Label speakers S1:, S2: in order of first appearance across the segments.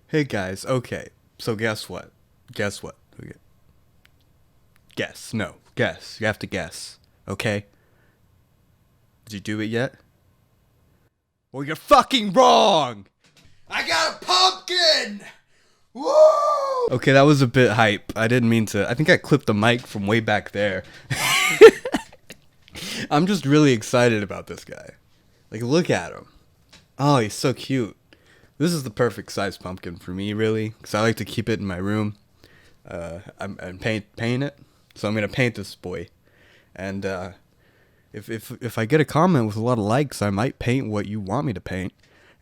S1: Hey guys, okay. So guess what? Guess what? Okay. Guess. No. Guess. You have to guess. Okay? Did you do it yet? Well, you're fucking wrong! I got a pumpkin! Woo! Okay, that was a bit hype. I didn't mean to. I think I clipped the mic from way back there. I'm just really excited about this guy. Like, look at him. Oh, he's so cute. This is the perfect size pumpkin for me, really, because I like to keep it in my room. I'm painting it, so I'm gonna paint this boy. And if I get a comment with a lot of likes, I might paint what you want me to paint,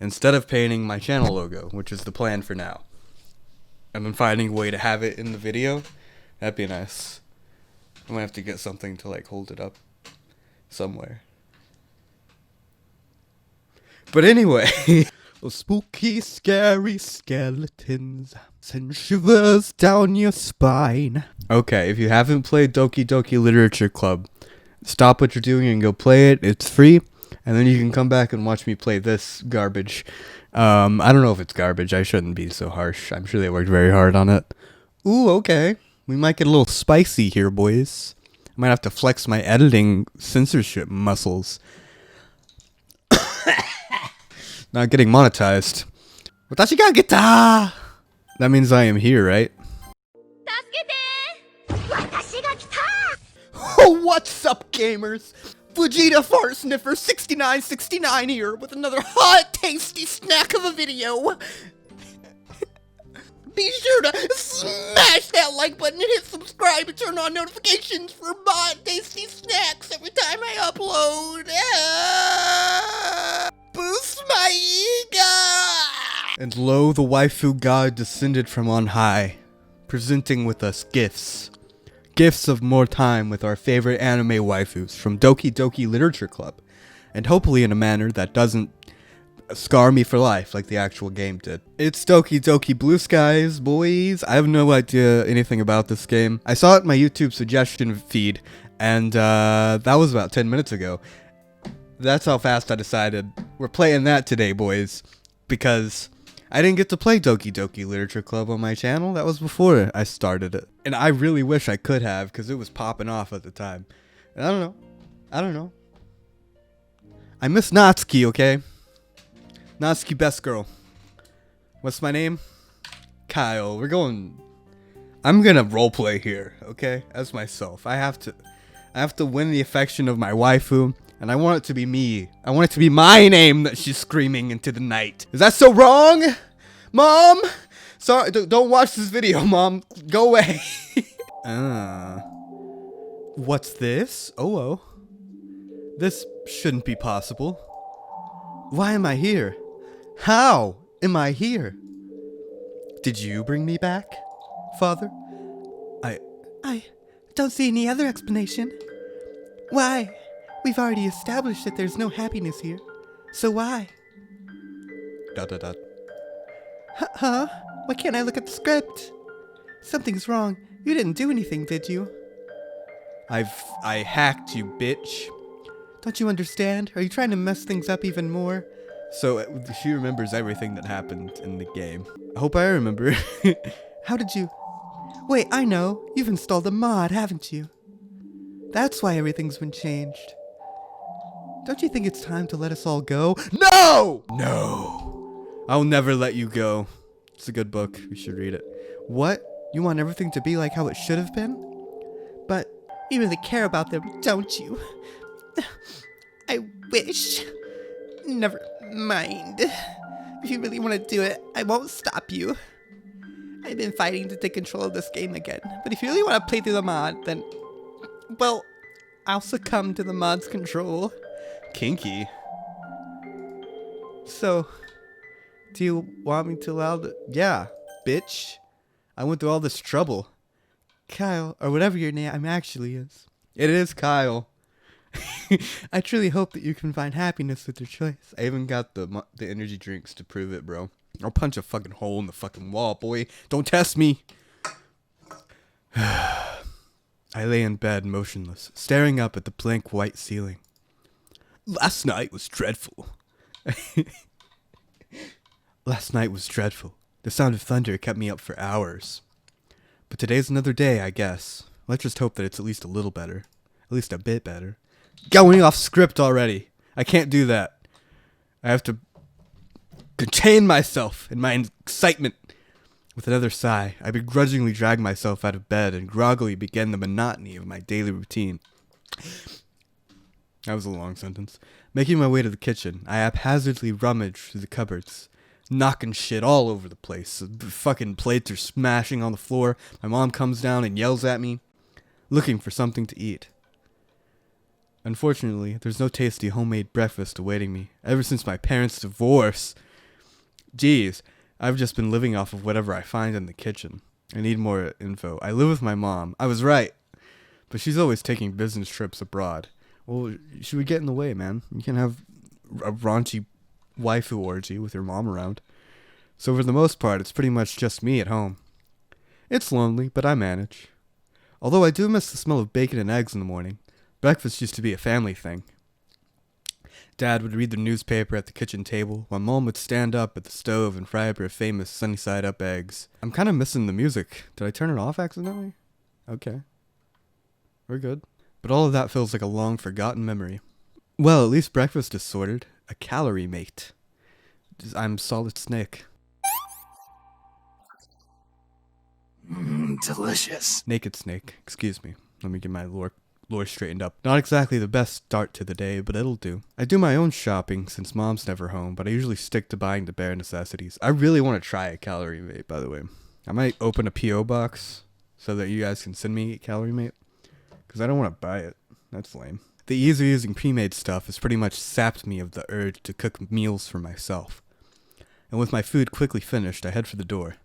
S1: instead of painting my channel logo, which is the plan for now. And then finding a way to have it in the video, that'd be nice. I might have to get something to like hold it up somewhere. But anyway, those spooky, scary skeletons send shivers down your spine. Okay, if you haven't played Doki Doki Literature Club, stop what you're doing and go play it. It's free, and then you can come back and watch me play this garbage. I don't know if it's garbage. I shouldn't be so harsh. I'm sure they worked very hard on it. Ooh, okay. We might get a little spicy here, boys. I might have to flex my editing censorship muscles. Not getting monetized. That means I am here, right? Oh, what's up, gamers? Vegeta Fart Sniffer 6969 here with another hot, tasty snack of a video. Be sure to smash that like button and hit subscribe and turn on notifications for hot, tasty snacks every time I upload. Boost my ego! And lo, the waifu god descended from on high, presenting with us gifts. Gifts of more time with our favorite anime waifus from Doki Doki Literature Club. And hopefully in a manner that doesn't scar me for life like the actual game did. It's Doki Doki Blue Skies, boys. I have no idea anything about this game. I saw it in my YouTube suggestion feed, and that was about 10 minutes ago. That's how fast I decided we're playing that today, boys. Because I didn't get to play Doki Doki Literature Club on my channel. That was before I started it. And I really wish I could have, because it was popping off at the time. And I don't know. I miss NASTSUKI, okay? NASTSUKI best girl. What's my name? Kyle. I'm gonna roleplay here, okay? As myself. I have to win the affection of my waifu. And I want it to be me. I want it to be my name that she's screaming into the night. Is that so wrong? Mom? Sorry, don't watch this video, Mom. Go away. What's this? Oh. This shouldn't be possible. Why am I here? How am I here? Did you bring me back, Father? I don't see any other explanation. Why? We've already established that there's no happiness here. So why? ... Huh? Why can't I look at the script? Something's wrong. You didn't do anything, did you? I hacked you, bitch. Don't you understand? Are you trying to mess things up even more? So she remembers everything that happened in the game. I hope I remember. How did you... Wait, I know. You've installed a mod, haven't you? That's why everything's been changed. Don't you think it's time to let us all go? No! No! I'll never let you go. It's a good book. You should read it. What? You want everything to be like how it should have been? But you really care about them, don't you? I wish. Never mind. If you really want to do it, I won't stop you. I've been fighting to take control of this game again. But if you really want to play through the mod, then... well, I'll succumb to the mod's control. Kinky. So, do you want me to allow the... Yeah, bitch. I went through all this trouble. Kyle, or whatever your name actually is. It is Kyle. I truly hope that you can find happiness with your choice. I even got the energy drinks to prove it, bro. I'll punch a fucking hole in the fucking wall, boy. Don't test me. I lay in bed motionless, staring up at the blank white ceiling. Last night was dreadful. Last night was dreadful. The sound of thunder kept me up for hours. But today's another day, I guess. Let's just hope that it's at least a little better. At least a bit better. Going off script already. I can't do that. I have to contain myself in my excitement. With another sigh, I begrudgingly drag myself out of bed and groggily begin the monotony of my daily routine. That was a long sentence. Making my way to the kitchen, I haphazardly rummage through the cupboards, knocking shit all over the place. Fucking plates are smashing on the floor. My mom comes down and yells at me, looking for something to eat. Unfortunately, there's no tasty homemade breakfast awaiting me ever since my parents' divorce. Geez, I've just been living off of whatever I find in the kitchen. I need more info. I live with my mom. I was right. But she's always taking business trips abroad. Well, should we get in the way, man? You can have a raunchy waifu orgy with your mom around. So for the most part, it's pretty much just me at home. It's lonely, but I manage. Although I do miss the smell of bacon and eggs in the morning. Breakfast used to be a family thing. Dad would read the newspaper at the kitchen table, while Mom would stand up at the stove and fry up her famous sunny-side-up eggs. I'm kind of missing the music. Did I turn it off accidentally? Okay. We're good. But all of that feels like a long-forgotten memory. Well, at least breakfast is sorted. A calorie mate. I'm Solid Snake.
S2: Delicious.
S1: Naked Snake. Excuse me. Let me get my lore straightened up. Not exactly the best start to the day, but it'll do. I do my own shopping since Mom's never home, but I usually stick to buying the bare necessities. I really want to try a calorie mate, by the way. I might open a P.O. box so that you guys can send me a calorie mate, because I don't want to buy it. That's lame. The ease of using pre-made stuff has pretty much sapped me of the urge to cook meals for myself. And with my food quickly finished, I head for the door.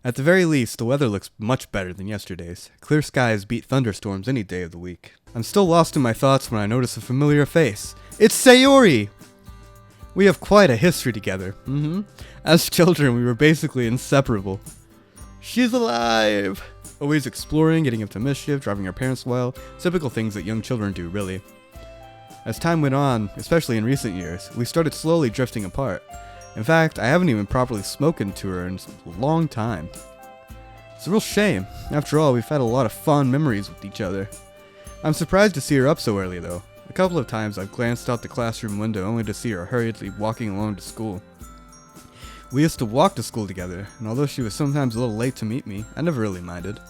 S1: At the very least, the weather looks much better than yesterday's. Clear skies beat thunderstorms any day of the week. I'm still lost in my thoughts when I notice a familiar face. It's Sayori! We have quite a history together. As children, we were basically inseparable. She's alive! Always exploring, getting up to mischief, driving our parents wild. Typical things that young children do, really. As time went on, especially in recent years, we started slowly drifting apart. In fact, I haven't even properly spoken to her in a long time. It's a real shame. After all, we've had a lot of fond memories with each other. I'm surprised to see her up so early, though. A couple of times I've glanced out the classroom window only to see her hurriedly walking along to school. We used to walk to school together, and although she was sometimes a little late to meet me, I never really minded.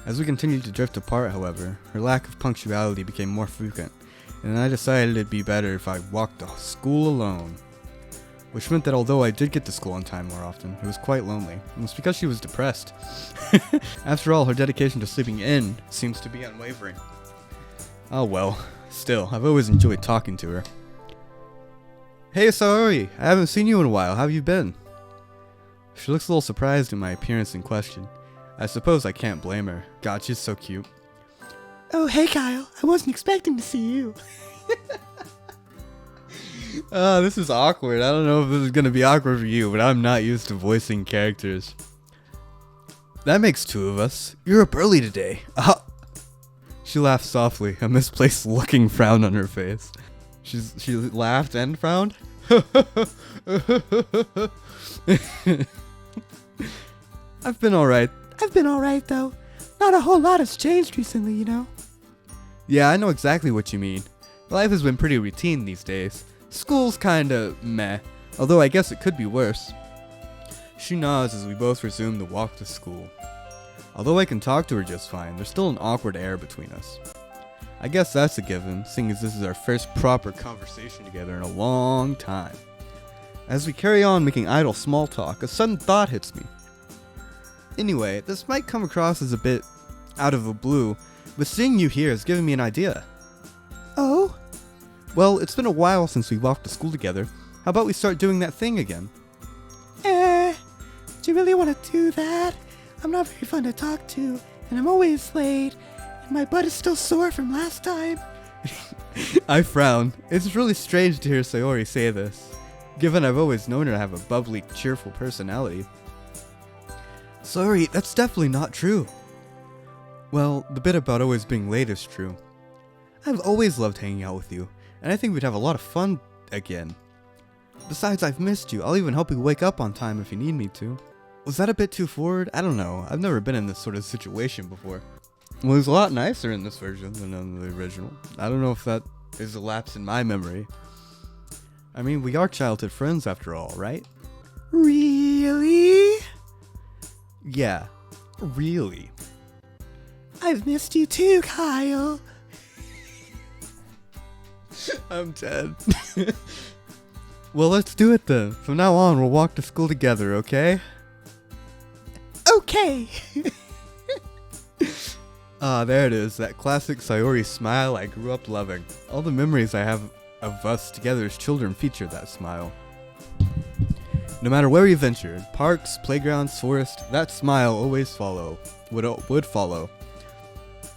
S1: As we continued to drift apart, however, her lack of punctuality became more frequent, and I decided it'd be better if I walked to school alone. Which meant that although I did get to school on time more often, it was quite lonely. It was because she was depressed. After all, her dedication to sleeping in seems to be unwavering. Oh well, still, I've always enjoyed talking to her. Hey Sayori, I haven't seen you in a while, how have you been? She looks a little surprised at my appearance in question. I suppose I can't blame her. God, she's so cute.
S2: Oh, hey Kyle, I wasn't expecting to see you.
S1: This is awkward. I don't know if this is gonna be awkward for you, but I'm not used to voicing characters. That makes two of us. You're up early today. She laughed softly, a misplaced looking frown on her face. She laughed and frowned? I've been alright.
S2: I've been alright though. Not a whole lot has changed recently, you know.
S1: Yeah, I know exactly what you mean. Life has been pretty routine these days. School's kinda meh, although I guess it could be worse. She nods as we both resume the walk to school. Although I can talk to her just fine, there's still an awkward air between us. I guess that's a given, seeing as this is our first proper conversation together in a long time. As we carry on making idle small talk, a sudden thought hits me. Anyway, this might come across as a bit out of the blue, but seeing you here has given me an idea.
S2: Oh?
S1: Well, it's been a while since we walked to school together. How about we start doing that thing again?
S2: Do you really want to do that? I'm not very fun to talk to, and I'm always late, and my butt is still sore from last time.
S1: I frown. It's really strange to hear Sayori say this, given I've always known her to have a bubbly, cheerful personality. Sorry, that's definitely not true. Well, the bit about always being late is true. I've always loved hanging out with you, and I think we'd have a lot of fun again. Besides, I've missed you. I'll even help you wake up on time if you need me to. Was that a bit too forward? I don't know. I've never been in this sort of situation before. Well, it was a lot nicer in this version than in the original. I don't know if that is a lapse in my memory. I mean, we are childhood friends after all, right?
S2: Really?
S1: Yeah, really.
S2: I've missed you too, Kyle.
S1: I'm dead. Well, let's do it then. From now on, we'll walk to school together, okay?
S2: Okay.
S1: There it is, that classic Sayori smile I grew up loving. All the memories I have of us together as children feature that smile. No matter where we ventured, parks, playgrounds, forest, that smile always would follow.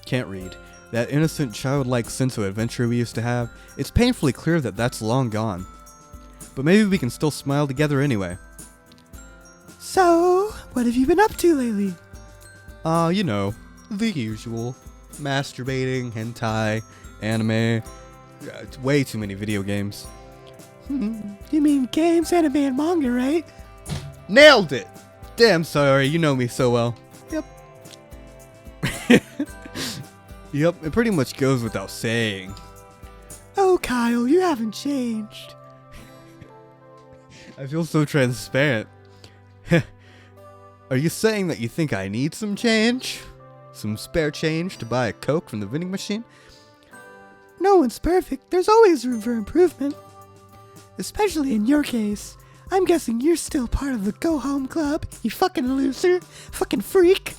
S1: Can't read. That innocent, childlike sense of adventure we used to have, it's painfully clear that that's long gone. But maybe we can still smile together anyway.
S2: So, what have you been up to lately?
S1: You know, the usual. Masturbating, hentai, anime, way too many video games.
S2: You mean games, anime, and manga, right?
S1: Nailed it! Damn, sorry, you know me so well.
S2: Yep.
S1: Yep, it pretty much goes without saying.
S2: Oh, Kyle, you haven't changed.
S1: I feel so transparent. Are you saying that you think I need some change? Some spare change to buy a Coke from the vending machine?
S2: No one's perfect. There's always room for improvement. Especially in your case. I'm guessing you're still part of the Go Home Club, you fucking loser. Fucking freak.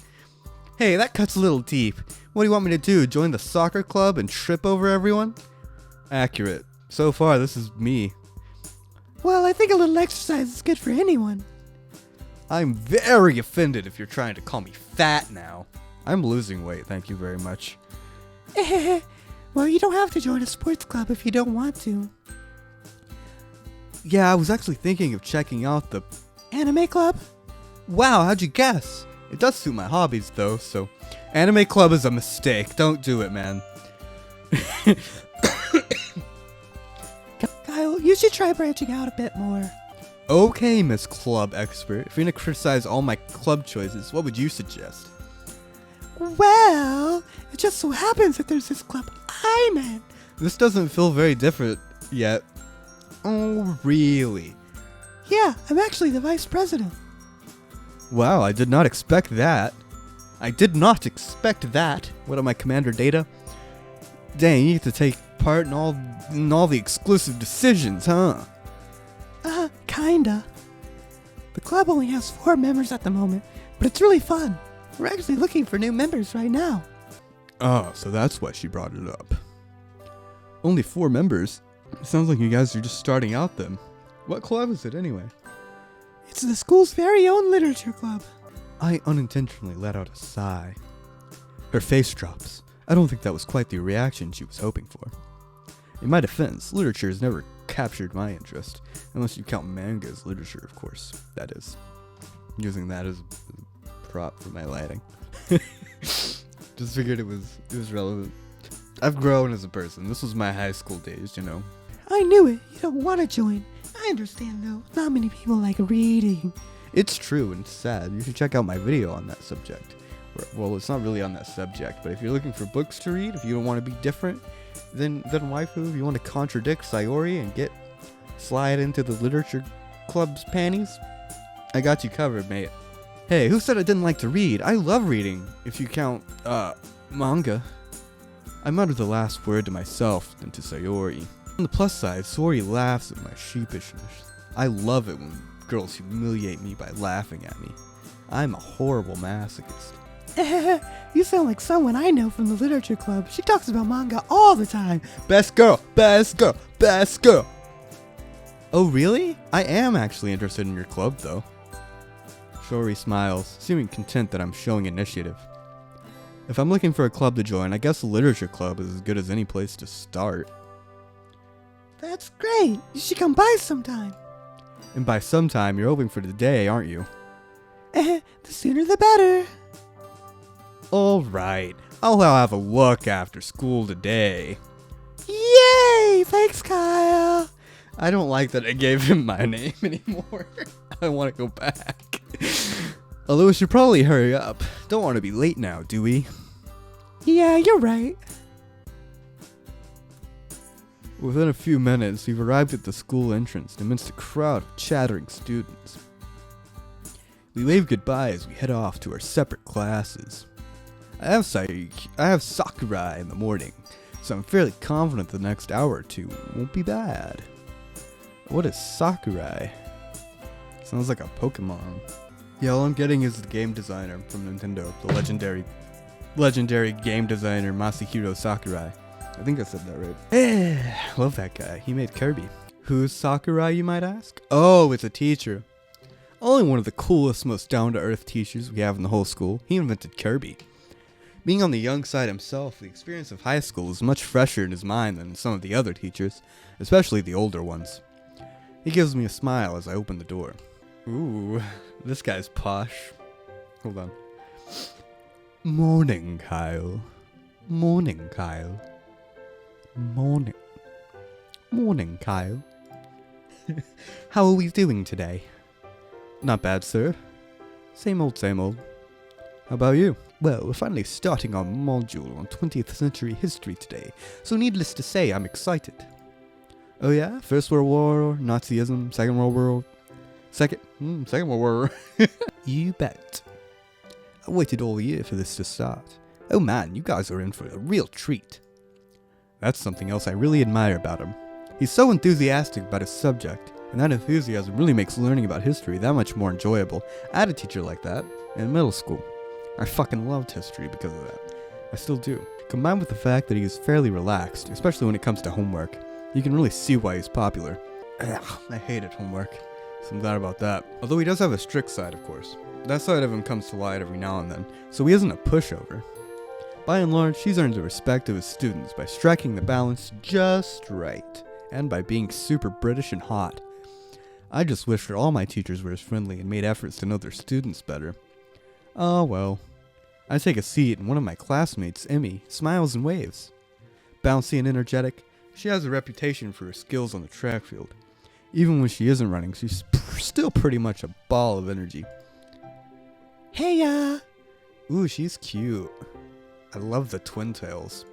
S1: Hey, that cuts a little deep. What do you want me to do? Join the soccer club and trip over everyone? Accurate. So far, this is me.
S2: Well, I think a little exercise is good for anyone.
S1: I'm very offended if you're trying to call me fat now. I'm losing weight, thank you very much.
S2: Well, you don't have to join a sports club if you don't want to.
S1: Yeah, I was actually thinking of checking out the
S2: Anime club?
S1: Wow, how'd you guess? It does suit my hobbies though, so anime club is a mistake. Don't do it, man.
S2: Kyle, you should try branching out a bit more.
S1: Okay, Miss Club Expert. If you're gonna criticize all my club choices, what would you suggest?
S2: Well, it just so happens that there's this club I'm in.
S1: This doesn't feel very different yet. Oh, really?
S2: Yeah, I'm actually the vice president.
S1: Wow, I did not expect that. What am I, Commander Data? Dang, you get to take part in all the exclusive decisions, huh?
S2: Kinda. The club only has 4 members at the moment, but it's really fun. We're actually looking for new members right now.
S1: Oh, so that's why she brought it up. Only 4 members? Sounds like you guys are just starting out then. What club is it anyway?
S2: It's the school's very own literature club.
S1: I unintentionally let out a sigh. Her face drops. I don't think that was quite the reaction she was hoping for. In my defense, literature has never captured my interest, unless you count manga as literature, of course. That is. Using that as a prop for my lighting. Just figured it was relevant. I've grown as a person. This was my high school days, you know.
S2: I knew it. You don't want to join. I understand, though. Not many people like reading.
S1: It's true and sad. You should check out my video on that subject. Well, it's not really on that subject, but if you're looking for books to read, if you don't want to be different than waifu, if you want to contradict Sayori and slide into the literature club's panties, I got you covered, mate. Hey, who said I didn't like to read? I love reading, if you count, manga. I muttered the last word to myself, then to Sayori. On the plus side, Sayori laughs at my sheepishness. I love it when girls humiliate me by laughing at me. I'm a horrible masochist.
S2: You sound like someone I know from the literature club. She talks about manga all the time.
S1: Best girl, best girl, best girl. Oh, really? I am actually interested in your club, though. Sayori smiles, seeming content that I'm showing initiative. If I'm looking for a club to join, I guess the literature club is as good as any place to start.
S2: That's great. You should come by sometime.
S1: And by sometime, you're hoping for today, aren't you?
S2: The sooner the better.
S1: Alright, I'll have a look after school today.
S2: Yay! Thanks, Kyle.
S1: I don't like that I gave him my name anymore. I want to go back. Although we should probably hurry up. Don't want to be late now, do we?
S2: Yeah, you're right.
S1: Within a few minutes, we've arrived at the school entrance amidst a crowd of chattering students. We wave goodbye as we head off to our separate classes. I have Sakurai in the morning, so I'm fairly confident the next hour or two won't be bad. What is Sakurai? Sounds like a Pokemon. Yeah, all I'm getting is the game designer from Nintendo, the legendary game designer Masahiro Sakurai. I think I said that right. Love that guy. He made Kirby. Who's Sakurai, you might ask? Oh, it's a teacher. Only one of the coolest, most down-to-earth teachers we have in the whole school. He invented Kirby. Being on the young side himself, the experience of high school is much fresher in his mind than some of the other teachers, especially the older ones. He gives me a smile as I open the door. Ooh, this guy's posh. Hold on. Morning, Kyle. Morning, Kyle. Morning. Morning, Kyle. How are we doing today? Not bad, sir. Same old, same old. How about you? Well, we're finally starting our module on 20th century history today, so needless to say, I'm excited. Oh yeah? First World War, Nazism, Second World War... Second World War. You bet. I waited all year for this to start. Oh man, you guys are in for a real treat. That's something else I really admire about him. He's so enthusiastic about his subject, and that enthusiasm really makes learning about history that much more enjoyable. I had a teacher like that in middle school. I fucking loved history because of that. I still do. Combined with the fact that he is fairly relaxed, especially when it comes to homework, you can really see why he's popular. Ugh, I hated homework, so I'm glad about that. Although he does have a strict side, of course. That side of him comes to light every now and then, so he isn't a pushover. By and large, he's earned the respect of his students by striking the balance just right, and by being super British and hot. I just wish that all my teachers were as friendly and made efforts to know their students better. Oh well. I take a seat and one of my classmates, Emmy, smiles and waves. Bouncy and energetic, she has a reputation for her skills on the track field. Even when she isn't running, she's still pretty much a ball of energy.
S2: Hey,
S1: Ooh, she's cute. I love the twin tails.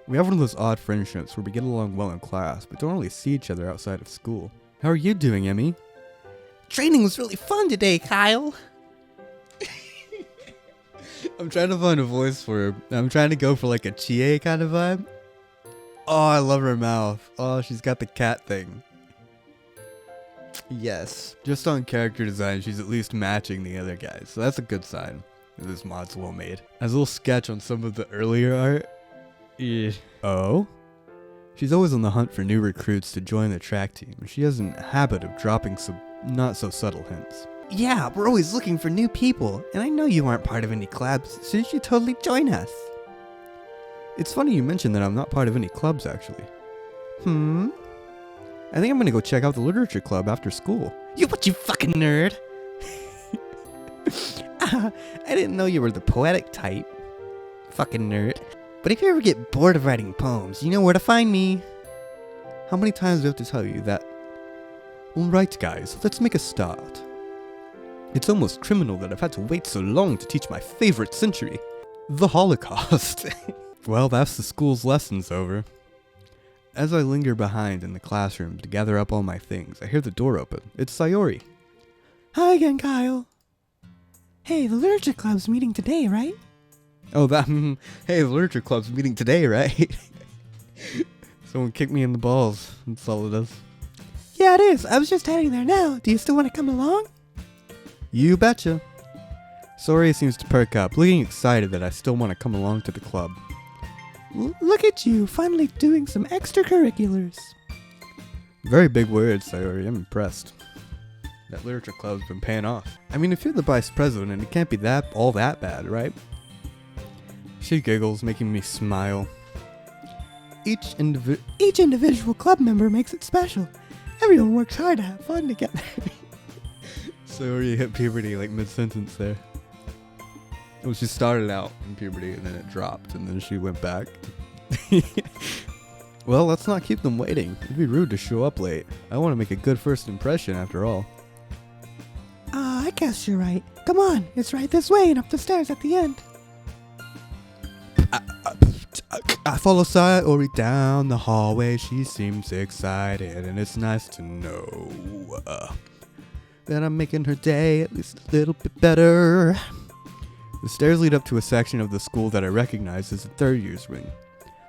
S1: We have one of those odd friendships where we get along well in class, but don't really see each other outside of school. How are you doing, Emmy?
S2: Training was really fun today, Kyle.
S1: I'm trying to find a voice for her. I'm trying to go for like a Chie kind of vibe. Oh, I love her mouth. Oh, she's got the cat thing. Yes. Just on character design, she's at least matching the other guys. So that's a good sign. This mod's well made. As a little sketch on some of the earlier art. Oh? She's always on the hunt for new recruits to join the track team. She has a habit of dropping some not so subtle hints.
S2: Yeah, we're always looking for new people, and I know you aren't part of any clubs, so you should totally join us.
S1: It's funny you mentioned that I'm not part of any clubs, actually. I think I'm gonna go check out the literature club after school.
S2: You fucking nerd! I didn't know you were the poetic type. Fucking nerd. But if you ever get bored of writing poems, you know where to find me.
S1: How many times do I have to tell you that? Alright guys, let's make a start. It's almost criminal that I've had to wait so long to teach my favorite century, the Holocaust. Well, that's the school's lessons over. As I linger behind in the classroom to gather up all my things, I hear the door open. It's Sayori.
S2: Hi again, Kyle. Hey, the literature club's meeting today, right?
S1: Oh, hey, the literature club's meeting today, right? Someone kicked me in the balls. That's all it is.
S2: Yeah, it is. I was just heading there now. Do you still want to come along?
S1: You betcha. Sayori seems to perk up, looking excited that I still want to come along to the club.
S2: Look at you, finally doing some extracurriculars.
S1: Very big words, Sayori. I'm impressed. That literature club's been paying off. I mean, if you're the vice president, it can't be all that bad, right? She giggles, making me smile.
S2: Each individual club member makes it special. Everyone works hard to have fun together.
S1: Sayori hit puberty like mid-sentence there. Well, she started out in puberty and then it dropped and then she went back. Well, let's not keep them waiting. It'd be rude to show up late. I want to make a good first impression after all.
S2: I guess you're right. Come on, it's right this way and up the stairs at the end.
S1: I follow Sayori down the hallway. She seems excited, and it's nice to know that I'm making her day at least a little bit better. The stairs lead up to a section of the school that I recognize as the third year's wing.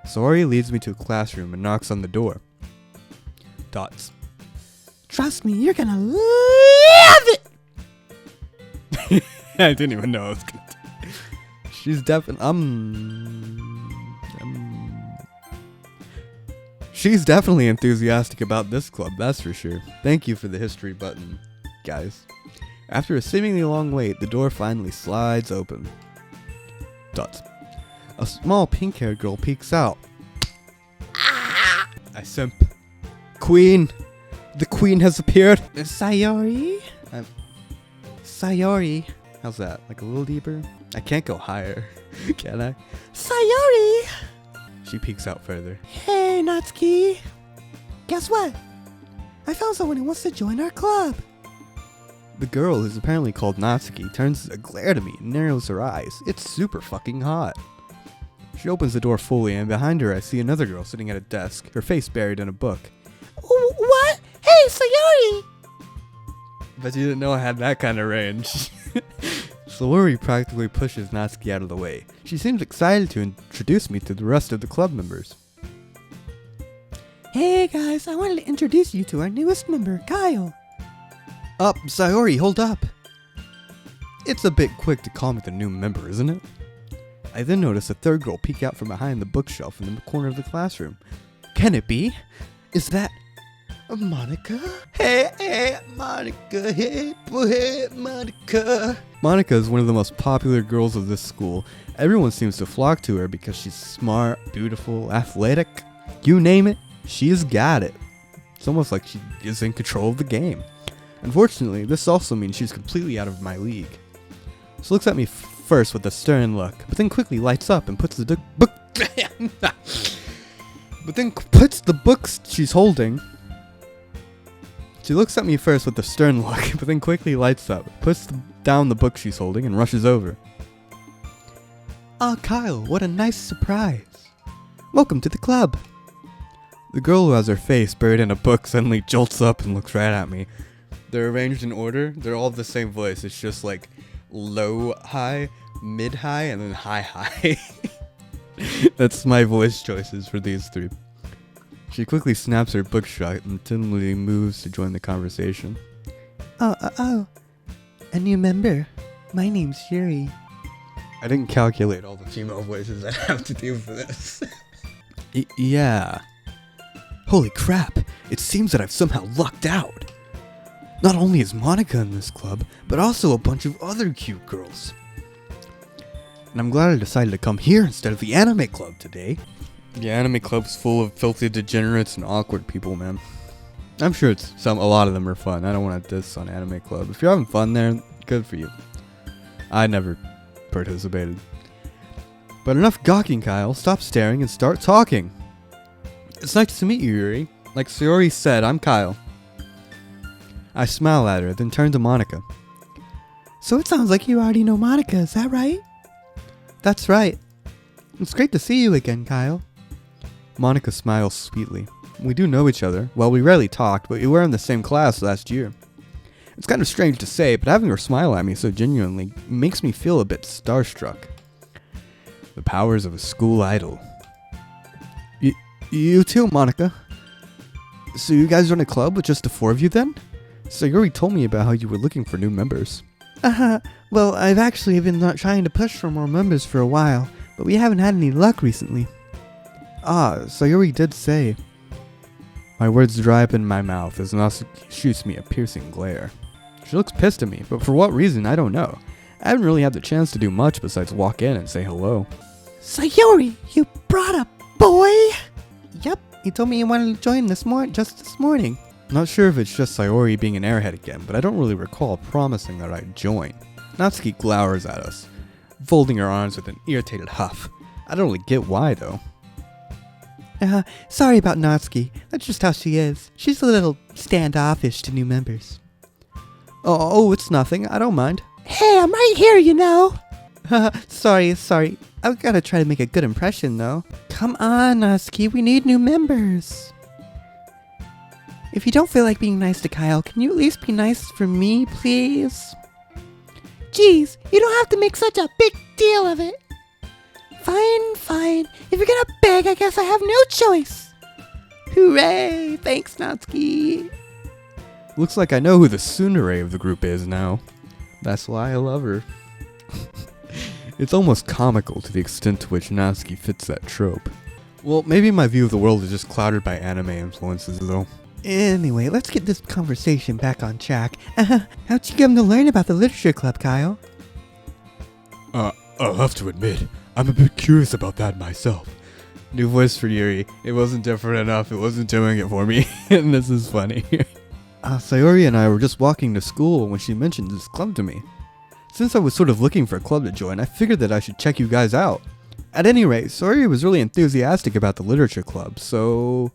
S1: Sayori leads me to a classroom and knocks on the door. Dots.
S2: Trust me, you're gonna love it!
S1: I didn't even know I was gonna do. She's definitely she's definitely enthusiastic about this club, that's for sure. Thank you for the history button, guys. After a seemingly long wait, the door finally slides open. Dots. A small pink-haired girl peeks out. I simp. Queen! The queen has appeared!
S2: Sayori? Sayori.
S1: How's that? Like a little deeper? I can't go higher. Can I?
S2: Sayori!
S1: She peeks out further.
S2: Hey, Natsuki. Guess what? I found someone who wants to join our club.
S1: The girl, who's apparently called Natsuki, turns a glare to me and narrows her eyes. It's super fucking hot. She opens the door fully, and behind her I see another girl sitting at a desk, her face buried in a book.
S2: What? Hey, Sayori!
S1: Bet you didn't know I had that kind of range. Sayori practically pushes Natsuki out of the way. She seems excited to introduce me to the rest of the club members.
S2: Hey guys, I wanted to introduce you to our newest member, Kyle.
S1: Sayori, hold up. It's a bit quick to call me the new member, isn't it? I then notice a third girl peek out from behind the bookshelf in the corner of the classroom. Can it be? Is that Monica? Hey, Monica, hey, Monica. Monica is one of the most popular girls of this school. Everyone seems to flock to her because she's smart, beautiful, athletic. You name it, she's got it. It's almost like she is in control of the game. Unfortunately, this also means she's completely out of my league. She looks at me first with a stern look, but then quickly lights up and puts the books she's holding. She looks at me first with a stern look, but then quickly lights up, puts down the book she's holding, and rushes over. Kyle, what a nice surprise. Welcome to the club. The girl who has her face buried in a book suddenly jolts up and looks right at me. They're arranged in order. They're all the same voice. It's just like low, high, mid, high, and then high, high. That's my voice choices for these three. She quickly snaps her book shut and timidly moves to join the conversation.
S2: A new member. My name's Yuri.
S1: I didn't calculate all the female voices I have to do for this. Yeah. Holy crap, it seems that I've somehow lucked out. Not only is Monica in this club, but also a bunch of other cute girls. And I'm glad I decided to come here instead of the anime club today. The anime club's full of filthy degenerates and awkward people, man. I'm sure a lot of them are fun. I don't want to diss on anime club. If you're having fun there, good for you. I never participated. But enough gawking, Kyle. Stop staring and start talking. It's nice to meet you, Yuri. Like Sayori said, I'm Kyle. I smile at her, then turn to Monica.
S2: So it sounds like you already know Monica, is that right?
S1: That's right. It's great to see you again, Kyle. Monica smiles sweetly. We do know each other. Well, we rarely talked, but we were in the same class last year. It's kind of strange to say, but having her smile at me so genuinely makes me feel a bit starstruck. The powers of a school idol. You too, Monica. So you guys run a club with just the four of you then? Sayori told me about how you were looking for new members.
S2: Well, I've actually been trying to push for more members for a while, but we haven't had any luck recently.
S1: Sayori did say. My words dry up in my mouth as NASTSUKI shoots me a piercing glare. She looks pissed at me, but for what reason, I don't know. I haven't really had the chance to do much besides walk in and say hello.
S2: Sayori, you brought a boy? Yep, he told me he wanted to join just this morning.
S1: Not sure if it's just Sayori being an airhead again, but I don't really recall promising that I'd join. NASTSUKI glowers at us, folding her arms with an irritated huff. I don't really get why, though.
S2: Sorry about Natsuki. That's just how she is. She's a little standoffish to new members.
S1: Oh, it's nothing. I don't mind.
S2: Hey, I'm right here, you know. Sorry. I've got to try to make a good impression, though. Come on, Natsuki. We need new members. If you don't feel like being nice to Kyle, can you at least be nice for me, please? Jeez, you don't have to make such a big deal of it. Fine. If you're gonna beg, I guess I have no choice. Hooray! Thanks, Natsuki.
S1: Looks like I know who the tsundere of the group is now. That's why I love her. It's almost comical to the extent to which Natsuki fits that trope. Well, maybe my view of the world is just clouded by anime influences, though.
S2: Anyway, let's get this conversation back on track. How'd you get him to learn about the literature club, Kyle?
S1: I'll have to admit, I'm a bit curious about that myself. New voice for Yuri. It wasn't different enough. It wasn't doing it for me. And this is funny. Sayori and I were just walking to school when she mentioned this club to me. Since I was sort of looking for a club to join, I figured that I should check you guys out. At any rate, Sayori was really enthusiastic about the literature club, so...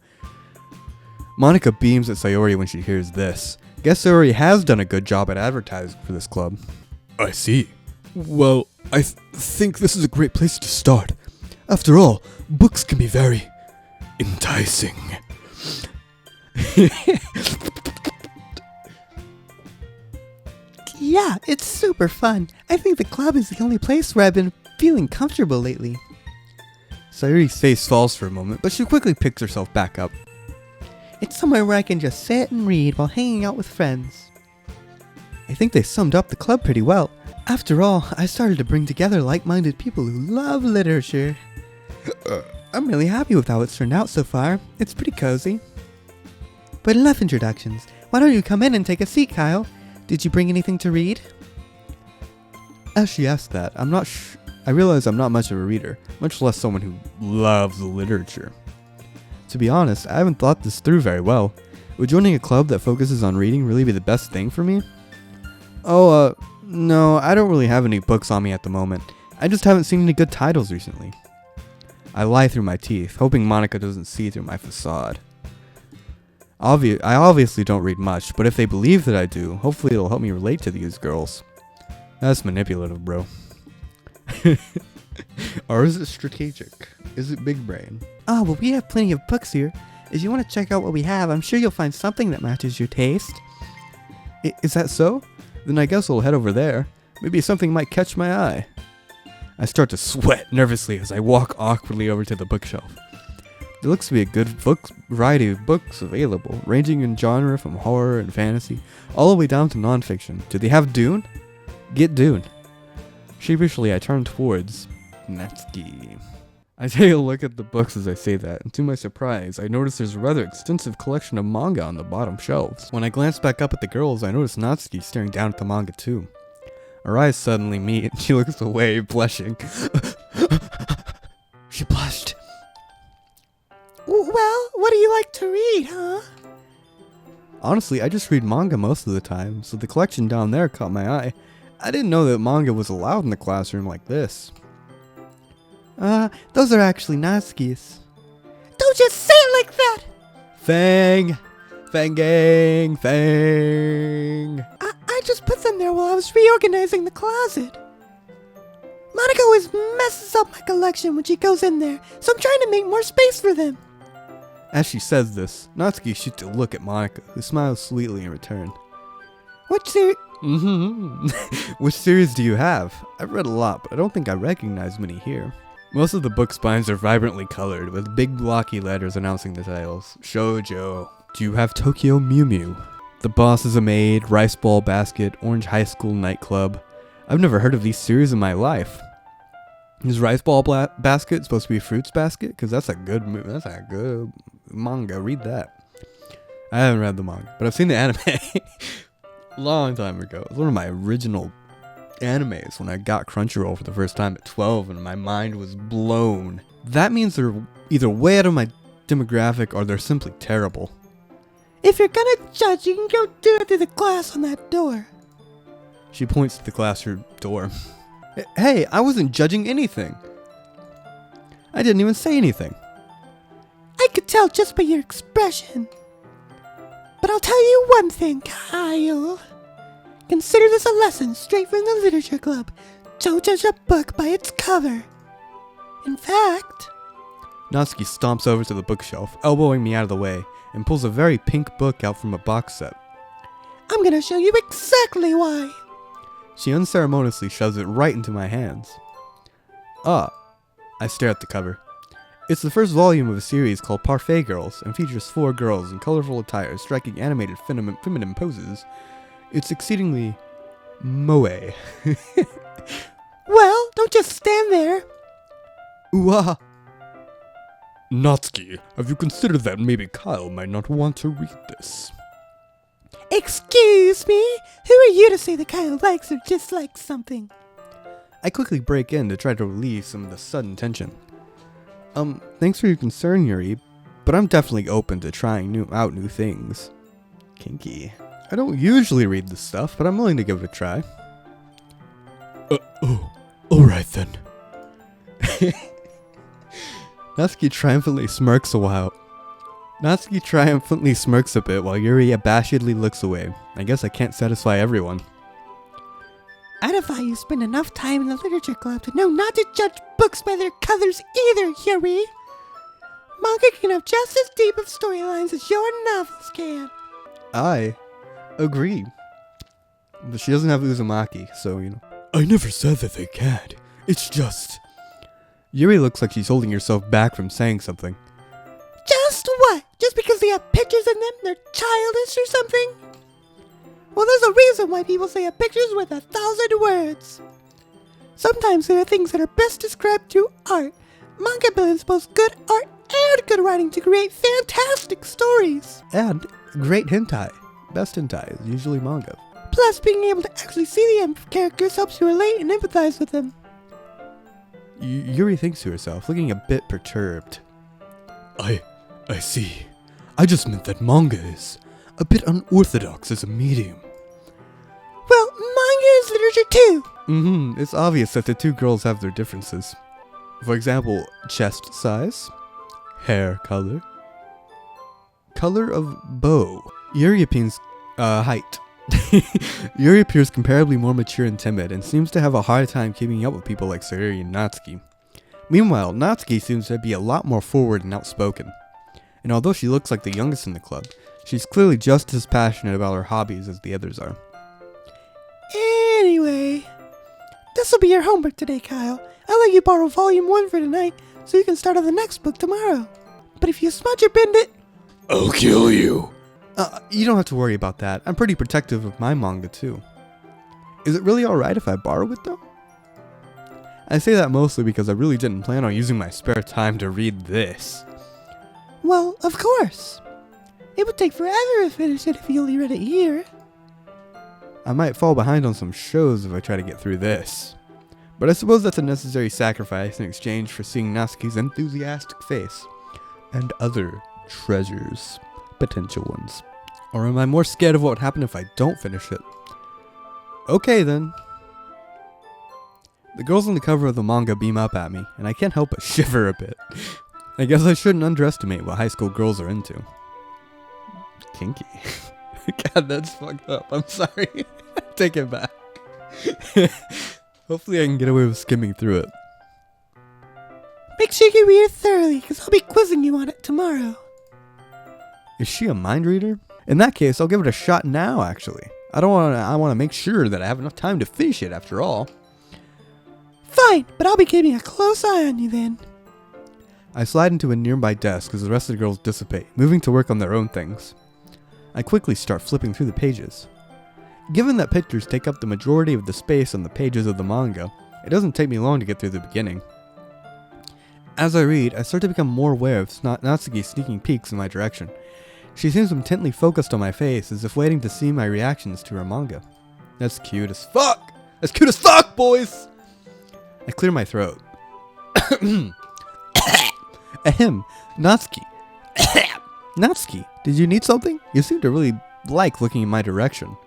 S1: Monika beams at Sayori when she hears this. Guess Sayori has done a good job at advertising for this club. I see. Well, I think this is a great place to start. After all, books can be very enticing.
S2: Yeah, it's super fun. I think the club is the only place where I've been feeling comfortable lately.
S1: Sayori's face falls for a moment, but she quickly picks herself back up.
S2: It's somewhere where I can just sit and read while hanging out with friends.
S1: I think they summed up the club pretty well.
S2: After all, I started to bring together like-minded people who love literature. I'm really happy with how it's turned out so far. It's pretty cozy. But enough introductions. Why don't you come in and take a seat, Kyle? Did you bring anything to read?
S1: As she asked that, I realize I'm not much of a reader, much less someone who loves literature. To be honest, I haven't thought this through very well. Would joining a club that focuses on reading really be the best thing for me? No, I don't really have any books on me at the moment. I just haven't seen any good titles recently. I lie through my teeth, hoping Monika doesn't see through my facade. I obviously don't read much, but if they believe that I do, hopefully it'll help me relate to these girls. That's manipulative, bro. Or is it strategic? Is it big brain?
S2: Oh, well, we have plenty of books here. If you want to check out what we have, I'm sure you'll find something that matches your taste.
S1: Is that so? Then I guess I'll head over there. Maybe something might catch my eye. I start to sweat nervously as I walk awkwardly over to the bookshelf. There looks to be a good variety of books available, ranging in genre from horror and fantasy, all the way down to nonfiction. Do they have Dune? Get Dune. Sheepishly, I turn towards Natsuki. I take a look at the books as I say that, and to my surprise, I notice there's a rather extensive collection of manga on the bottom shelves. When I glance back up at the girls, I notice Natsuki staring down at the manga too. Our eyes suddenly meet, and she looks away, blushing. She blushed.
S2: Well, what do you like to read, huh?
S1: Honestly, I just read manga most of the time, so the collection down there caught my eye. I didn't know that manga was allowed in the classroom like this.
S2: Those are actually Natsuki's. Don't just say it like that!
S1: Fang! Fangang! Fang!
S2: I just put them there while I was reorganizing the closet. Monika always messes up my collection when she goes in there, so I'm trying to make more space for them.
S1: As she says this, Natsuki shoots a look at Monika, who smiles sweetly in return.
S2: Which series?
S1: Which series do you have? I've read a lot, but I don't think I recognize many here. Most of the book spines are vibrantly colored, with big blocky letters announcing the titles. Shoujo. Do you have Tokyo Mew Mew? The Boss is a Maid, Rice Ball Basket, Orange High School Nightclub. I've never heard of these series in my life. Is Rice Ball Basket supposed to be Fruits Basket? Because that's a good movie. That's a good manga. Read that. I haven't read the manga, but I've seen the anime. Long time ago. It was one of my original animes when I got Crunchyroll for the first time at 12 and my mind was blown. That means they're either way out of my demographic or they're simply terrible.
S2: If you're gonna judge, you can go do it through the glass on that door.
S1: She points to the classroom door. Hey, I wasn't judging anything. I didn't even say anything.
S2: I could tell just by your expression. But I'll tell you one thing, Kyle. Consider this a lesson straight from the literature club. Don't judge a book by its cover. In fact...
S1: Natsuki stomps over to the bookshelf, elbowing me out of the way, and pulls a very pink book out from a box set.
S2: I'm gonna show you exactly why.
S1: She unceremoniously shoves it right into my hands. Ah, I stare at the cover. It's the first volume of a series called Parfait Girls, and features 4 girls in colorful attire striking animated feminine poses. It's exceedingly moe.
S2: Well, don't just stand there.
S1: Ooh-ah. Natsuki, have you considered that maybe Kyle might not want to read this?
S2: Excuse me? Who are you to say that Kyle likes or dislikes something?
S1: I quickly break in to try to relieve some of the sudden tension. Thanks for your concern, Yuri, but I'm definitely open to trying out new things. Kinky. I don't usually read this stuff, but I'm willing to give it a try. Alright then. Natsuki triumphantly smirks a bit while Yuri abashedly looks away. I guess I can't satisfy everyone.
S2: I defy you spend enough time in the literature club to know not to judge books by their covers either, Yuri. Manga can have just as deep of storylines as your novels can.
S1: I agree. But she doesn't have Uzumaki, so, you know. I never said that they can't. It's just... Yuri looks like she's holding herself back from saying something.
S2: Just what? Just because they have pictures in them, they're childish or something? Well, there's a reason why people say a picture's worth 1,000 words. Sometimes there are things that are best described through art. Manga blends both good art and good writing to create fantastic stories.
S1: And great hentai. Best hentai is usually manga.
S2: Plus, being able to actually see the characters helps you relate and empathize with them.
S1: Yuri thinks to herself, looking a bit perturbed. I see. I just meant that manga is a bit unorthodox as a medium.
S2: Well, manga is literature too.
S1: It's obvious that the two girls have their differences. For example, chest size, hair color, color of bow. Yuri appears, height. Yuri appears comparably more mature and timid, and seems to have a hard time keeping up with people like Sayuri and Natsuki. Meanwhile, Natsuki seems to be a lot more forward and outspoken. And although she looks like the youngest in the club, she's clearly just as passionate about her hobbies as the others are.
S2: Anyway, this'll be your homework today, Kyle. I'll let you borrow volume 1 for tonight, so you can start on the next book tomorrow. But if you smudge or bend it...
S1: I'll kill you! You don't have to worry about that. I'm pretty protective of my manga, too. Is it really alright if I borrow it, though? I say that mostly because I really didn't plan on using my spare time to read this.
S2: Well, of course. It would take forever to finish it if you only read it here.
S1: I might fall behind on some shows if I try to get through this. But I suppose that's a necessary sacrifice in exchange for seeing Natsuki's enthusiastic face. And other treasures. Potential ones. Or am I more scared of what would happen if I don't finish it? Okay then. The girls on the cover of the manga beam up at me, and I can't help but shiver a bit. I guess I shouldn't underestimate what high school girls are into. Kinky. God, that's fucked up. I'm sorry. Take it back. Hopefully I can get away with skimming through it.
S2: Make sure you read it thoroughly, because I'll be quizzing you on it tomorrow.
S1: Is she a mind reader? In that case, I'll give it a shot now, actually. I want to make sure that I have enough time to finish it after all.
S2: Fine, but I'll be keeping a close eye on you then.
S1: I slide into a nearby desk as the rest of the girls dissipate, moving to work on their own things. I quickly start flipping through the pages. Given that pictures take up the majority of the space on the pages of the manga, it doesn't take me long to get through the beginning. As I read, I start to become more aware of Natsuki sneaking peeks in my direction. She seems intently focused on my face, as if waiting to see my reactions to her manga. That's cute as fuck! That's cute as fuck, boys! I clear my throat. Ahem, Natsuki. Natsuki, did you need something? You seem to really like looking in my direction.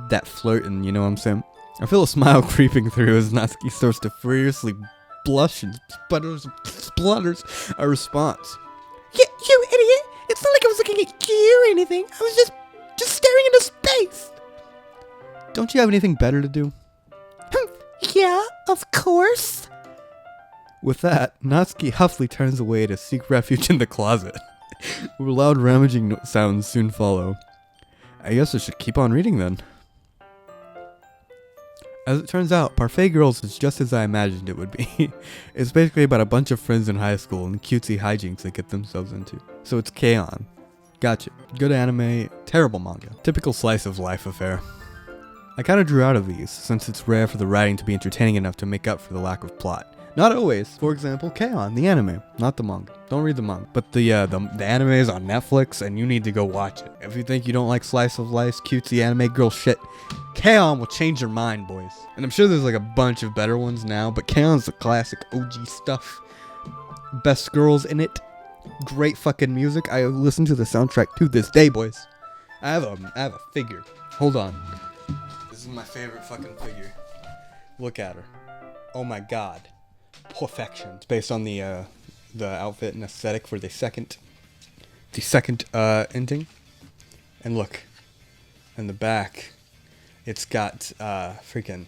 S1: That flirting, you know what I'm saying? I feel a smile creeping through as Natsuki starts to furiously blush and splutters a response.
S2: You idiot! It's not like I was looking at you or anything. I was just staring into space.
S1: Don't you have anything better to do?
S2: Yeah, of course.
S1: With that, Natsuki huffily turns away to seek refuge in the closet. Loud rummaging sounds soon follow. I guess I should keep on reading then. As it turns out, Parfait Girls is just as I imagined it would be. It's basically about a bunch of friends in high school and cutesy hijinks they get themselves into. So it's K-On! Gotcha. Good anime, terrible manga. Typical slice of life affair. I kinda drew out of these, since it's rare for the writing to be entertaining enough to make up for the lack of plot. Not always. For example, K-On! The anime, not the manga. Don't read the manga. But the anime is on Netflix, and you need to go watch it. If you think you don't like slice of life, cutesy anime girl shit, K-On! Will change your mind, boys. And I'm sure there's like a bunch of better ones now, but K-On's the classic OG stuff. Best girls in it. Great fucking music. I listen to the soundtrack to this day, boys. I have a figure. Hold on. This is my favorite fucking figure. Look at her. Oh my god. Perfection. It's based on the outfit and aesthetic for the second ending. And look, in the back, it's got freaking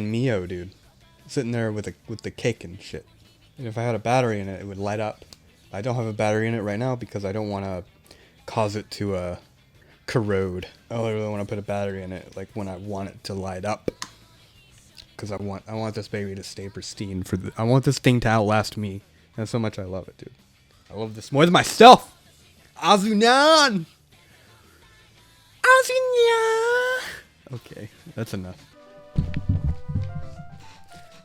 S1: Mio, dude, sitting there with the cake and shit. And if I had a battery in it, it would light up. I don't have a battery in it right now because I don't want to cause it to corrode. I really want to put a battery in it, like when I want it to light up. Because I want this baby to stay pristine I want this thing to outlast me. That's how much I love it, dude. I love this more than myself. Azunan! Azunya! Okay, that's enough.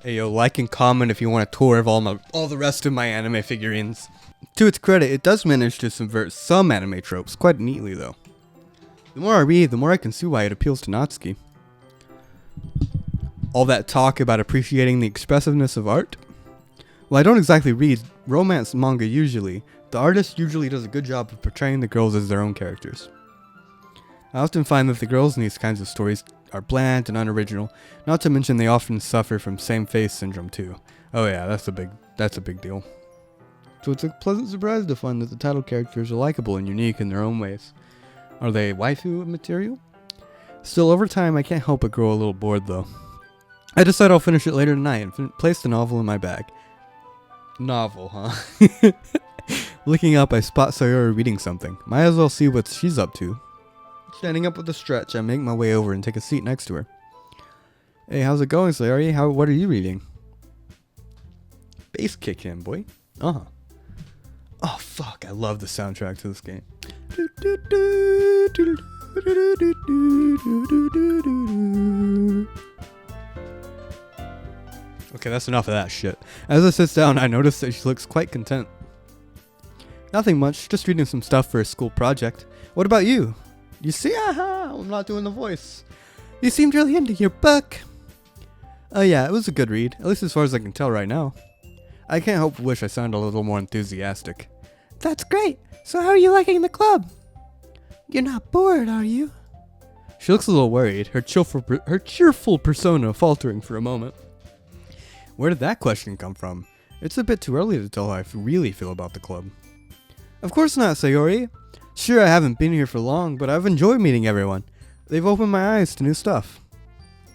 S1: Hey yo, like and comment if you want a tour of all the rest of my anime figurines. To its credit, it does manage to subvert some anime tropes quite neatly though. The more I read, the more I can see why it appeals to Natsuki. All that talk about appreciating the expressiveness of art? Well, I don't exactly read romance manga usually. The artist usually does a good job of portraying the girls as their own characters. I often find that the girls in these kinds of stories are bland and unoriginal, not to mention they often suffer from same-face syndrome too. Oh yeah, that's a big deal. So it's a pleasant surprise to find that the title characters are likable and unique in their own ways. Are they waifu material? Still, over time I can't help but grow a little bored though. I decide I'll finish it later tonight and place the novel in my bag. Novel, huh? Looking up, I spot Sayori reading something. Might as well see what she's up to. Standing up with a stretch, I make my way over and take a seat next to her. Hey, how's it going, Sayori? What are you reading? Bass kick him, boy. Uh-huh. Oh, fuck, I love the soundtrack to this game. Okay, that's enough of that shit. As I sit down, I notice that she looks quite content. Nothing much, just reading some stuff for a school project. What about you? You see, I'm not doing the voice.
S2: You seemed really into your book.
S1: Oh yeah, it was a good read, at least as far as I can tell right now. I can't help but wish I sounded a little more enthusiastic.
S2: That's great. So how are you liking the club? You're not bored, are you?
S1: She looks a little worried, her cheerful persona faltering for a moment. Where did that question come from? It's a bit too early to tell how I really feel about the club. Of course not, Sayori. Sure, I haven't been here for long, but I've enjoyed meeting everyone. They've opened my eyes to new stuff.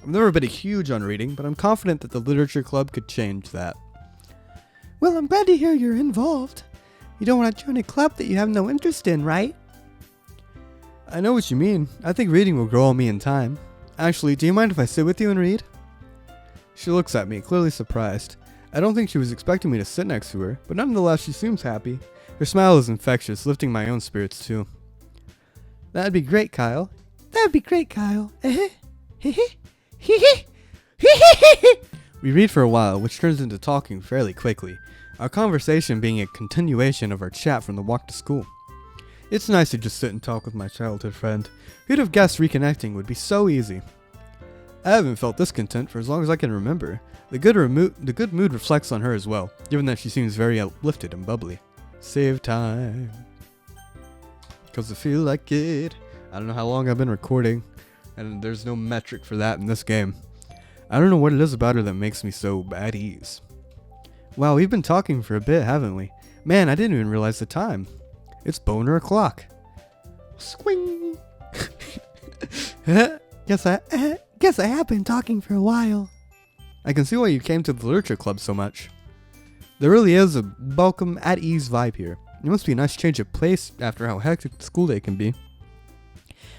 S1: I've never been huge on reading, but I'm confident that the literature club could change that.
S2: Well, I'm glad to hear you're involved. You don't want to join a club that you have no interest in, right?
S1: I know what you mean. I think reading will grow on me in time. Actually, do you mind if I sit with you and read? She looks at me, clearly surprised. I don't think she was expecting me to sit next to her, but nonetheless she seems happy. Her smile is infectious, lifting my own spirits too.
S2: That'd be great, Kyle. That'd be great, Kyle.
S1: We read for a while, which turns into talking fairly quickly, our conversation being a continuation of our chat from the walk to school. It's nice to just sit and talk with my childhood friend. Who'd have guessed reconnecting would be so easy? I haven't felt this content for as long as I can remember. The good mood reflects on her as well, given that she seems very uplifted and bubbly. Save time. 'Cause I feel like it. I don't know how long I've been recording, and there's no metric for that in this game. I don't know what it is about her that makes me so at ease. Wow, we've been talking for a bit, haven't we? Man, I didn't even realize the time. It's boner o'clock.
S2: Swing. Guess I have been talking for a while.
S1: I can see why you came to the literature club so much. There really is a welcome, at ease vibe here. It must be a nice change of pace after how hectic the school day can be.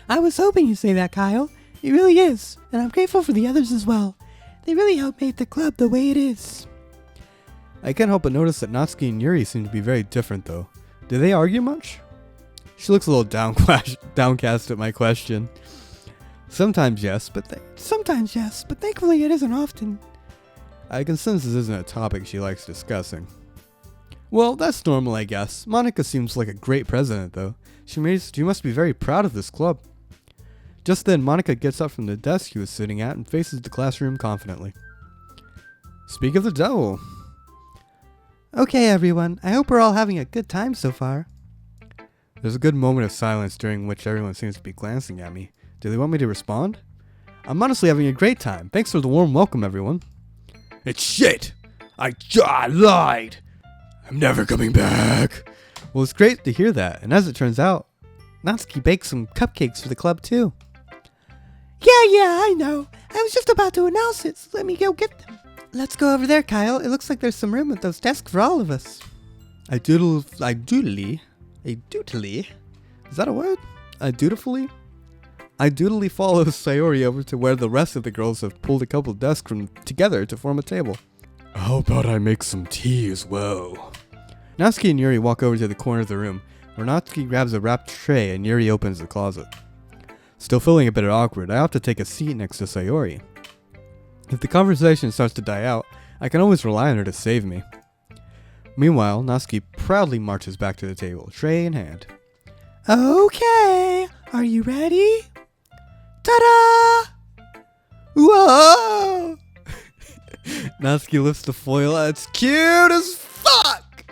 S2: I was hoping you'd say that, Kyle. It really is, and I'm grateful for the others as well. They really helped make the club the way it is.
S1: I can't help but notice that Natsuki and Yuri seem to be very different though. Do they argue much? She looks a little downcast at my question. Sometimes yes, but
S2: thankfully it isn't often.
S1: I can sense this isn't a topic she likes discussing. Well, that's normal, I guess. Monica seems like a great president, though. She must be very proud of this club. Just then, Monica gets up from the desk she was sitting at and faces the classroom confidently. Speak of the devil.
S2: Okay, everyone. I hope we're all having a good time so far.
S1: There's a good moment of silence during which everyone seems to be glancing at me. Do they want me to respond? I'm honestly having a great time. Thanks for the warm welcome, everyone. It's shit! I lied! I'm never coming back! Well, it's great to hear that, and as it turns out, Natsuki baked some cupcakes for the club too.
S2: Yeah, I know. I was just about to announce it, so let me go get them. Let's go over there, Kyle. It looks like there's some room at those desks for all of us.
S1: I dutifully, is that a word? I dutifully follow Sayori over to where the rest of the girls have pulled a couple desks together to form a table. How about I make some tea as well? Natsuki and Yuri walk over to the corner of the room, where Natsuki grabs a wrapped tray and Yuri opens the closet. Still feeling a bit awkward, I opt to take a seat next to Sayori. If the conversation starts to die out, I can always rely on her to save me. Meanwhile, Natsuki proudly marches back to the table, tray in hand.
S2: Okay, are you ready? Ta-da! Whoa!
S1: Natsuki lifts the foil. It's cute as fuck!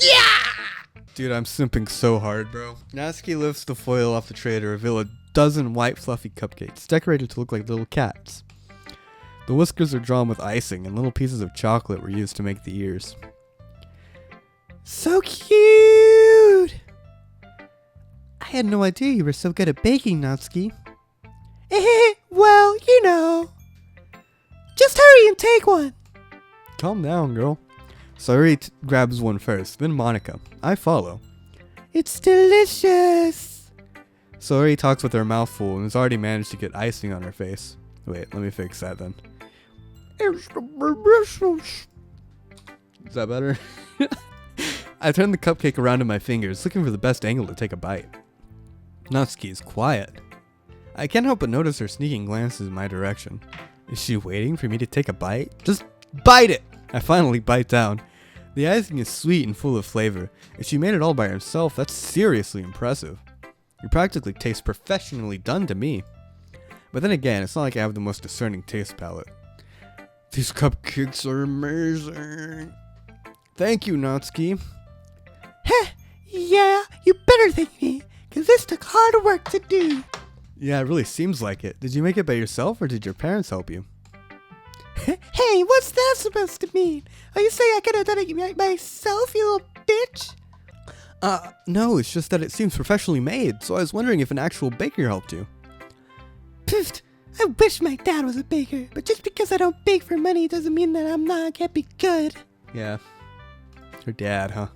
S1: Yeah! Dude, I'm simping so hard, bro. Natsuki lifts the foil off the tray to reveal a dozen white fluffy cupcakes, decorated to look like little cats. The whiskers are drawn with icing, and little pieces of chocolate were used to make the ears.
S2: So cute! I had no idea you were so good at baking, Natsuki. Well, you know. Just hurry and take one.
S1: Calm down, girl. Sayori grabs one first, then Monica. I follow.
S2: It's delicious.
S1: Sayori talks with her mouth full and has already managed to get icing on her face. Wait, let me fix that then. Is that better? I turn the cupcake around in my fingers, looking for the best angle to take a bite. Natsuki is quiet. I can't help but notice her sneaking glances in my direction. Is she waiting for me to take a bite? Just bite it! I finally bite down. The icing is sweet and full of flavor. If she made it all by herself, that's seriously impressive. It practically tastes professionally done to me. But then again, it's not like I have the most discerning taste palette. These cupcakes are amazing. Thank you, Natsuki.
S2: Heh, yeah, you better thank me, because this took hard work to do.
S1: Yeah, it really seems like it. Did you make it by yourself or did your parents help you?
S2: Hey, what's that supposed to mean? Are you saying I could have done it myself, you little bitch?
S1: No, it's just that it seems professionally made, so I was wondering if an actual baker helped you.
S2: Pfft, I wish my dad was a baker, but just because I don't bake for money doesn't mean that can't be good.
S1: Yeah. Her dad, huh?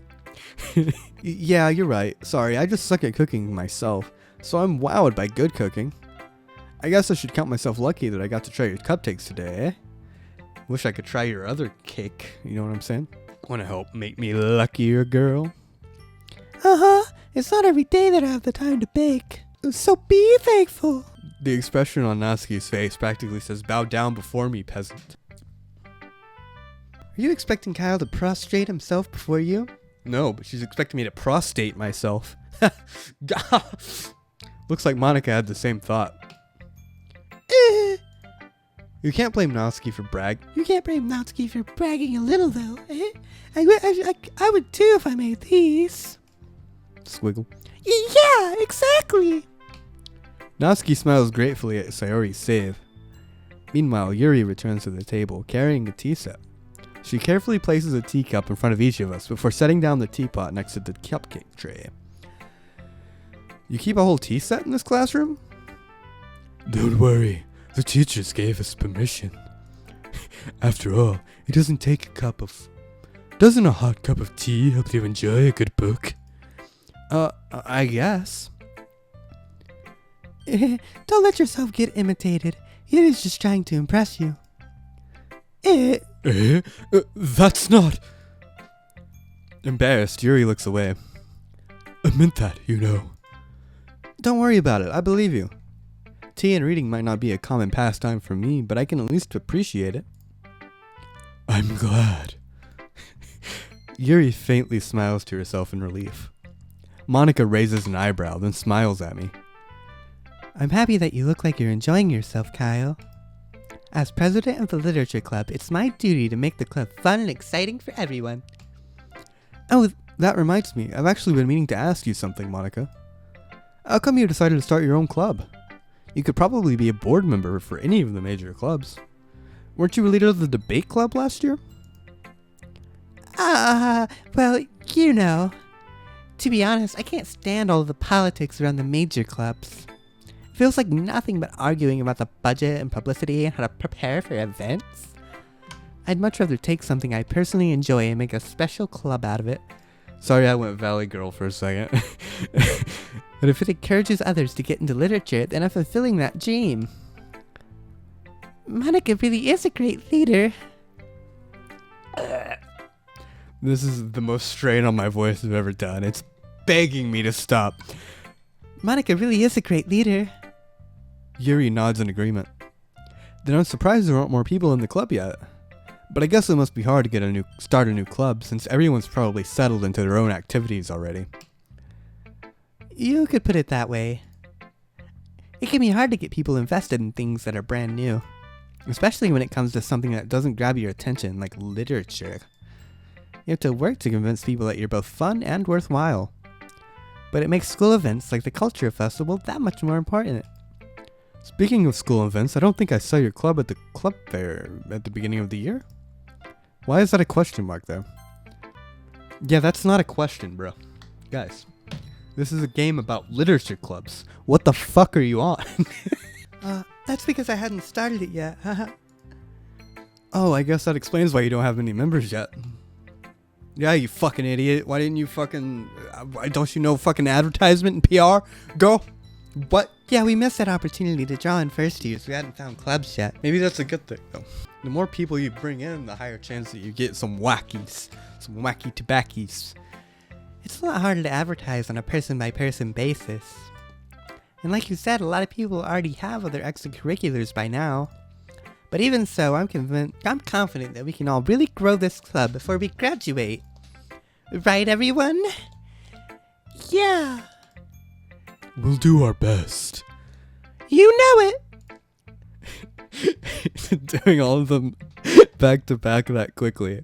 S1: Yeah, you're right. Sorry, I just suck at cooking myself, so I'm wowed by good cooking. I guess I should count myself lucky that I got to try your cupcakes today, eh? Wish I could try your other cake, you know what I'm saying? Want to help make me luckier, girl?
S2: Uh-huh. It's not every day that I have the time to bake, so be thankful.
S1: The expression on Natsuki's face practically says, bow down before me, peasant.
S2: Are you expecting Kyle to prostrate himself before you?
S1: No, but she's expecting me to prostate myself. Looks like Monica had the same thought. You can't blame Natsuki for
S2: You can't blame Natsuki for bragging a little, though. I would too if I made these.
S1: Squiggle.
S2: Yeah, exactly.
S1: Natsuki smiles gratefully at Sayori's save. Meanwhile, Yuri returns to the table, carrying a tea set. She carefully places a teacup in front of each of us before setting down the teapot next to the cupcake tray. You keep a whole tea set in this classroom? Don't worry, the teachers gave us permission. After all, it doesn't take a cup of... Doesn't a hot cup of tea help you enjoy a good book? I guess.
S2: Don't let yourself get imitated. It is just trying to impress you.
S1: That's not... Embarrassed, Yuri looks away. I meant that, you know. Don't worry about it, I believe you. Tea and reading might not be a common pastime for me, but I can at least appreciate it. I'm glad. Yuri faintly smiles to herself in relief. Monica raises an eyebrow, then smiles at me.
S2: I'm happy that you look like you're enjoying yourself, Kyle. As president of the literature club, it's my duty to make the club fun and exciting for everyone.
S1: Oh, that reminds me. I've actually been meaning to ask you something, Monica. How come you decided to start your own club? You could probably be a board member for any of the major clubs. Weren't you a leader of the debate club last year?
S2: Well, you know. To be honest, I can't stand all of the politics around the major clubs. It feels like nothing but arguing about the budget and publicity and how to prepare for events. I'd much rather take something I personally enjoy and make a special club out of it.
S1: Sorry I went Valley Girl for a second.
S2: But if it encourages others to get into literature, then I'm fulfilling that dream. Monica really is a great leader.
S1: This is the most strain on my voice I've ever done. It's begging me to stop.
S2: Monica really is a great leader.
S1: Yuri nods in agreement. Then I'm surprised there aren't more people in the club yet. But I guess it must be hard to start a new club since everyone's probably settled into their own activities already.
S2: You could put it that way. It can be hard to get people invested in things that are brand new, especially when it comes to something that doesn't grab your attention like literature. You have to work to convince people that you're both fun and worthwhile. But it makes school events like the Culture Festival that much more important.
S1: Speaking of school events, I don't think I saw your club at the club fair at the beginning of the year. Why is that a question mark there? Yeah, that's not a question, bro. Guys, this is a game about literature clubs. What the fuck are you on?
S2: That's because I hadn't started it yet.
S1: Oh, I guess that explains why you don't have any members yet. Yeah, you fucking idiot. Why didn't you fucking... don't you know fucking advertisement and PR? Go. What?
S2: Yeah, we missed that opportunity to draw in first years. We hadn't found clubs yet.
S1: Maybe that's a good thing, though. The more people you bring in, the higher chance that you get some wackies. Some wacky tobackies.
S2: It's a lot harder to advertise on a person-by-person basis. And like you said, a lot of people already have other extracurriculars by now. But even so, I'm confident that we can all really grow this club before we graduate. Right, everyone? Yeah.
S1: We'll do our best.
S2: You know it!
S1: Doing all of them back to back that quickly.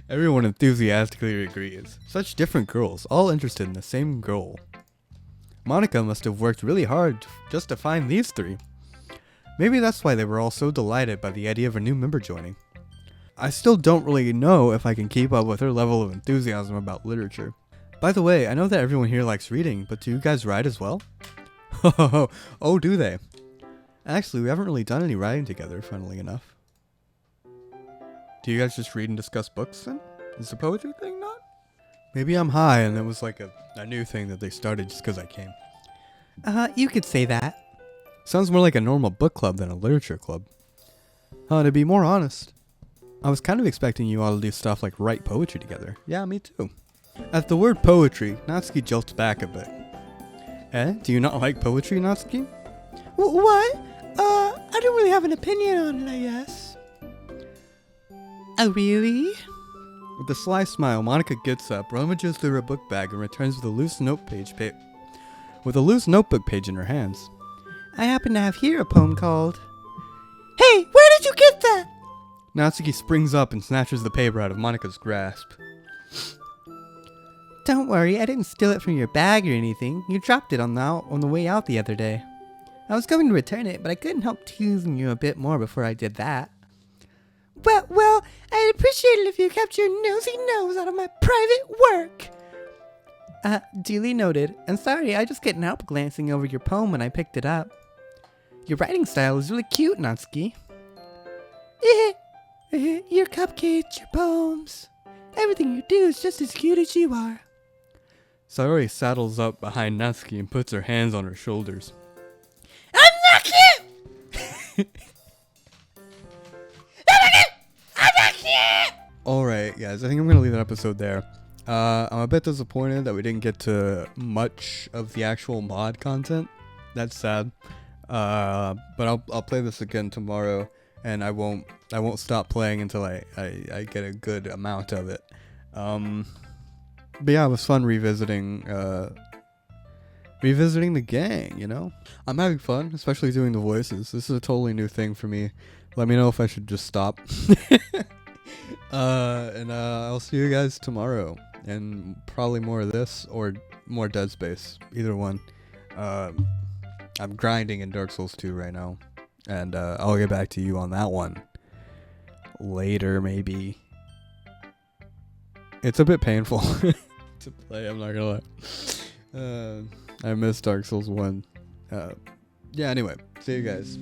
S1: Everyone enthusiastically agrees. Such different girls, all interested in the same goal. Monica must have worked really hard just to find these three. Maybe that's why they were all so delighted by the idea of a new member joining. I still don't really know if I can keep up with her level of enthusiasm about literature. By the way, I know that everyone here likes reading, but do you guys write as well? Oh, do they? Actually, we haven't really done any writing together, funnily enough. Do you guys just read and discuss books then? Is the poetry thing not? Maybe I'm high and it was like a new thing that they started just because I came.
S2: You could say that.
S1: Sounds more like a normal book club than a literature club. To be more honest, I was kind of expecting you all to do stuff like write poetry together. Yeah, me too. At the word poetry, Natsuki jolts back a bit. Do you not like poetry, Natsuki?
S2: What? I don't really have an opinion on it, I guess. Oh, really?
S1: With a sly smile, Monica gets up, rummages through her book bag, and returns with a loose notebook page in her hands.
S2: I happen to have here a poem called... Hey, where did you get that?
S1: Natsuki springs up and snatches the paper out of Monica's grasp.
S2: Don't worry, I didn't steal it from your bag or anything. You dropped it on the way out the other day. I was going to return it, but I couldn't help teasing you a bit more before I did that. Well, I'd appreciate it if you kept your nosy nose out of my private work. Duly noted. And sorry, I just couldn't help glancing over your poem when I picked it up. Your writing style is really cute, Natsuki. Your cupcakes, your poems. Everything you do is just as cute as you are.
S1: Sayori saddles up behind Natsuki and puts her hands on her shoulders.
S2: I'm not cute! I'm not cute!
S1: Alright, guys, I think I'm going to leave that episode there. I'm a bit disappointed that we didn't get to much of the actual mod content. That's sad. But I'll play this again tomorrow, and I won't stop playing until I get a good amount of it. But yeah, it was fun revisiting the gang, you know? I'm having fun, especially doing the voices. This is a totally new thing for me. Let me know if I should just stop. And I'll see you guys tomorrow. And probably more of this or more Dead Space. Either one. I'm grinding in Dark Souls 2 right now. And I'll get back to you on that one later, maybe. It's a bit painful to play, I'm not gonna lie. I miss Dark Souls 1. Yeah, anyway, see you guys.